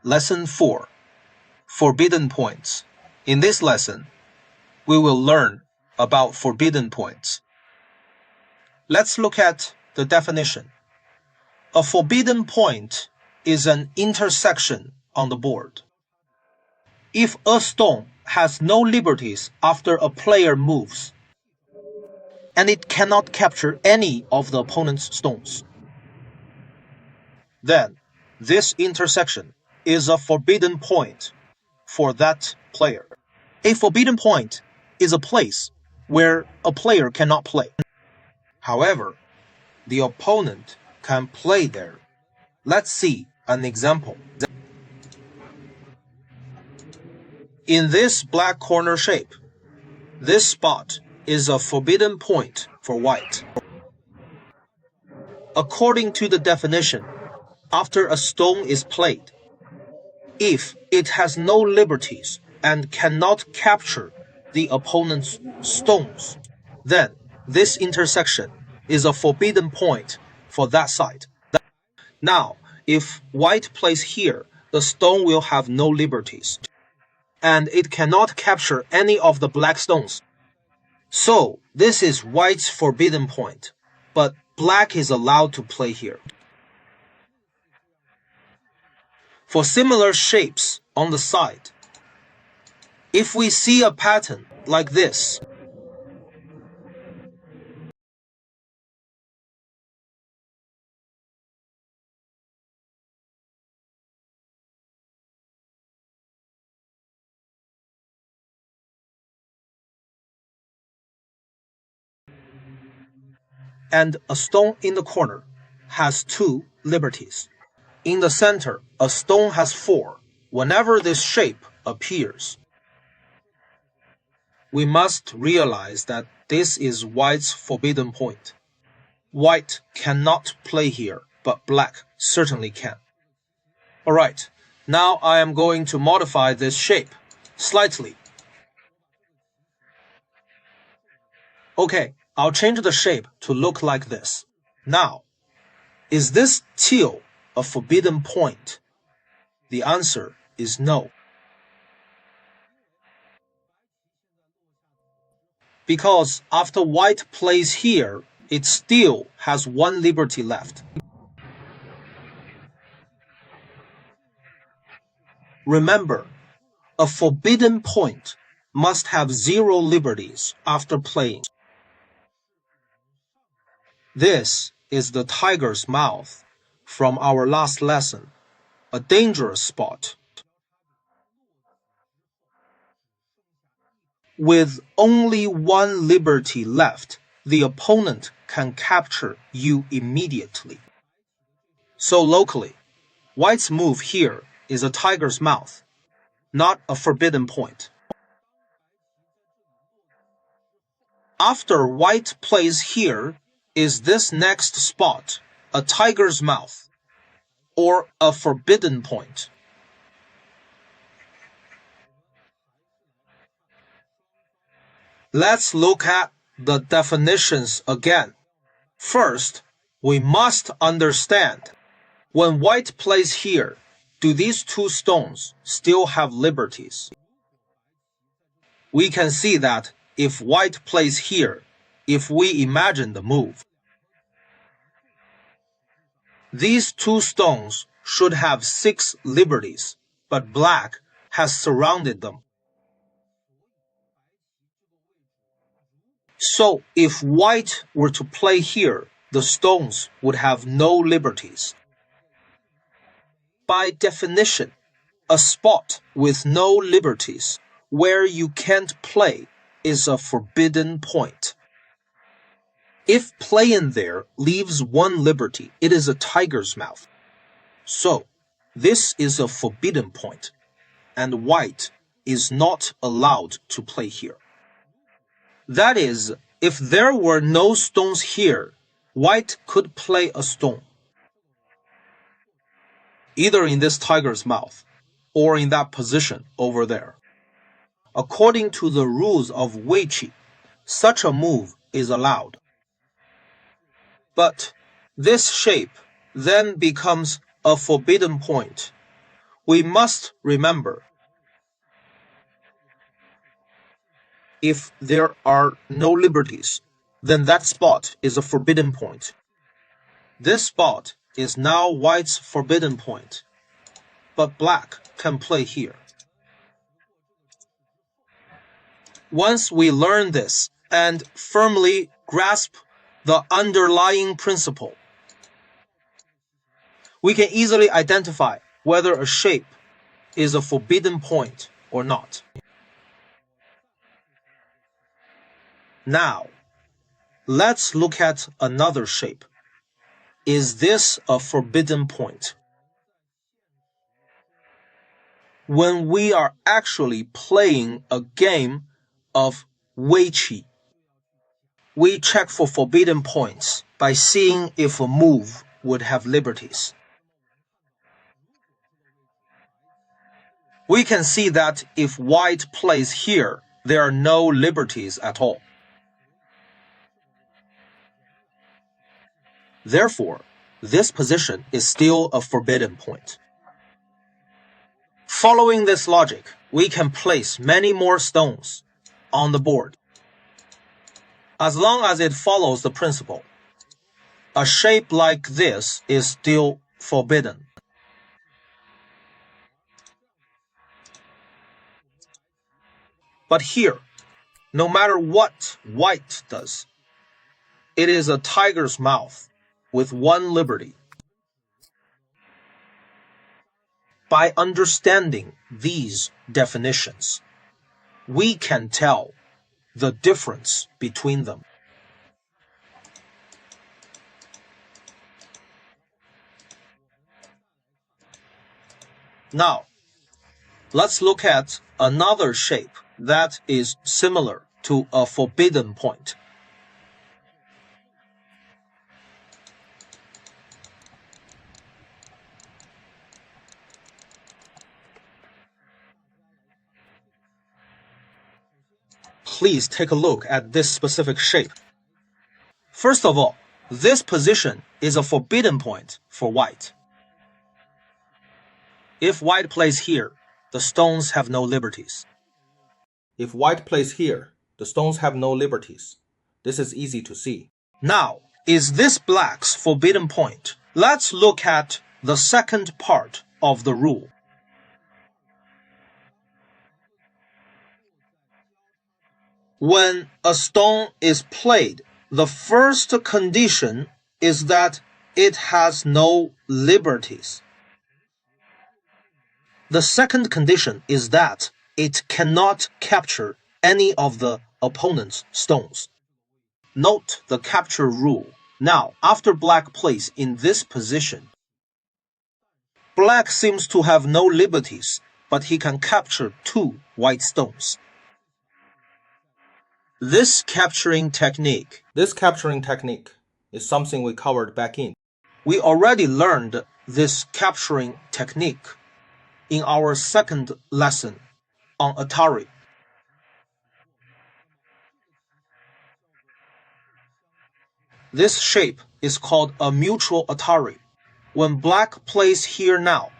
Lesson 4. Forbidden Points. In this lesson, we will learn about forbidden points. Let's look at the definition. A forbidden point is an intersection on the board. If a stone has no liberties after a player moves, and it cannot capture any of the opponent's stones, then this intersection is a forbidden point for that player. A forbidden point is a place where a player cannot play. However, the opponent can play there. Let's see an example. In this black corner shape, this spot is a forbidden point for white. According to the definition, after a stone is played, if it has no liberties and cannot capture the opponent's stones, then this intersection is a forbidden point for that side. Now, if white plays here, the stone will have no liberties, and it cannot capture any of the black stones. So, this is white's forbidden point, but black is allowed to play here. For similar shapes on the side, if we see a pattern like this, and a stone in the corner has 2 liberties. In the center, a stone has 4. Whenever this shape appears, we must realize that this is white's forbidden point. White cannot play here, but black certainly can. Alright, now I am going to modify this shape slightly. Okay, I'll change the shape to look like this. Now, is this teal a forbidden point? The answer is no. Because after white plays here, it still has 1 liberty left. Remember, a forbidden point must have 0 liberties after playing. This is the tiger's mouth from our last lesson, a dangerous spot. With only 1 liberty left, the opponent can capture you immediately. So locally, white's move here is a tiger's mouth, not a forbidden point. After white plays here, is this next spot a tiger's mouth or a forbidden point? Let's look at the definitions again. First, we must understand, when white plays here, do these 2 stones still have liberties? We can see that if white plays here, if we imagine the move, these 2 stones should have 6 liberties, but black has surrounded them. So if white were to play here, the stones would have no liberties. By definition, a spot with no liberties, where you can't play, is a forbidden point. If playing there leaves 1 liberty, it is a tiger's mouth. So, this is a forbidden point, and white is not allowed to play here. That is, if there were no stones here, white could play a stone, either in this tiger's mouth or in that position over there. According to the rules of WeiQi, such a move is allowed. But this shape then becomes a forbidden point We must remember, if there are no liberties, then that spot is a forbidden point. This spot is now white's forbidden point, but black can play here. Once we learn this and firmly grasp the underlying principle, we can easily identify whether a shape is a forbidden point or not. Now, let's look at another shape. Is this a forbidden point? When we are actually playing a game of WeiQi, we check for forbidden points by seeing if a move would have liberties. We can see that if white plays here, there are no liberties at all. Therefore, this position is still a forbidden point. Following this logic, we can place many more stones on the board. As long as it follows the principle, a shape like this is still forbidden. But here, no matter what white does, it is a tiger's mouth with one liberty. By understanding these definitions, we can tell the difference between them. Now, let's look at another shape that is similar to a forbidden point. Please take a look at this specific shape. First of all, this position is a forbidden point for white. If white plays here, the stones have no liberties. If white plays here, the stones have no liberties. This is easy to see. Now, is this black's forbidden point? Let's look at the second part of the rule. When a stone is played, the first condition is that it has no liberties. The second condition is that it cannot capture any of the opponent's stones. Note the capture rule. Now, after black plays in this position, black seems to have no liberties, but he can capture two white stones. This capturing technique is something we covered back in. We already learned this capturing technique in our second lesson on Atari. This shape is called a mutual Atari. When black plays here now,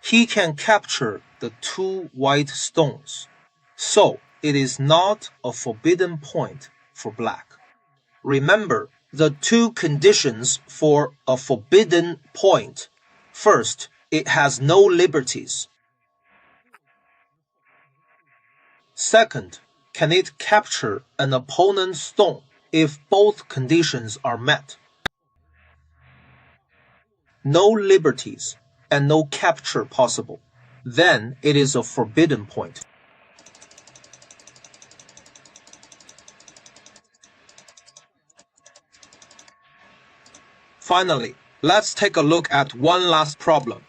he can capture the two white stones. So, it is not a forbidden point for black. Remember the two conditions for a forbidden point. First, it has no liberties. Second, can it capture an opponent's stone if both conditions are met? No liberties and no capture possible. Then it is a forbidden point. Finally, let's take a look at one last problem.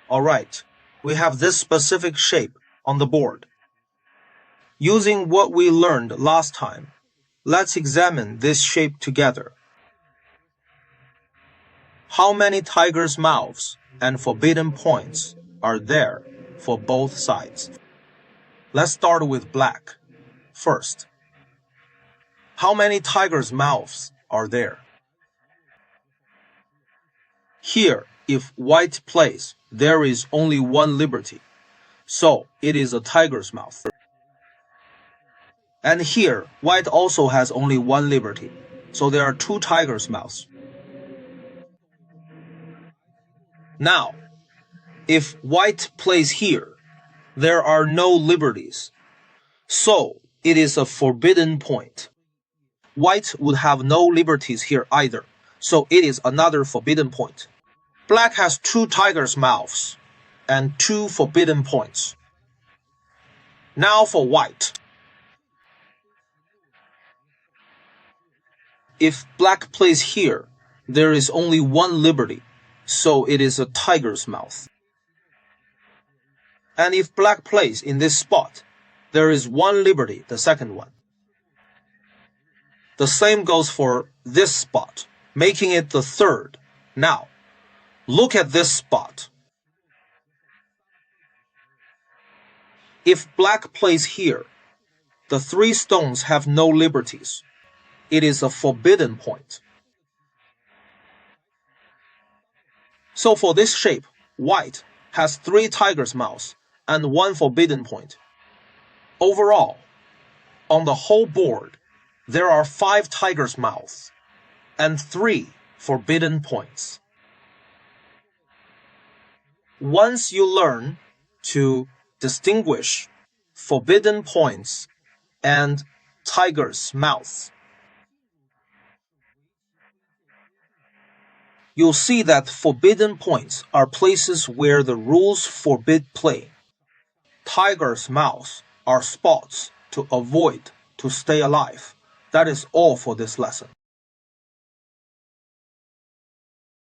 Alright, we have this specific shape on the board. Using what we learned last time, let's examine this shape together. How many tiger's mouths and forbidden points are there for both sides? Let's start with black. First, how many tigers' mouths are there? Here, if white plays, there is only one liberty, so it is a tiger's mouth. And here, white also has only one liberty, so there are two tigers' mouths. Now, if white plays here, there are no liberties, so it is a forbidden point. White would have no liberties here either, so it is another forbidden point. Black has two tigers' mouths and two forbidden points. Now for white. If black plays here, there is only one liberty, so it is a tiger's mouth. And if black plays in this spot, there is one liberty, the second one. The same goes for this spot, making it the third. Now, look at this spot. If black plays here, the three stones have no liberties. It is a forbidden point. So for this shape, white has three tigers' mouths and one forbidden point. Overall, on the whole board, there are 5 tigers' mouths and 3 forbidden points. Once you learn to distinguish forbidden points and tigers' mouths, you'll see that forbidden points are places where the rules forbid play. Tigers' mouths are spots to avoid to stay alive. That is all for this lesson.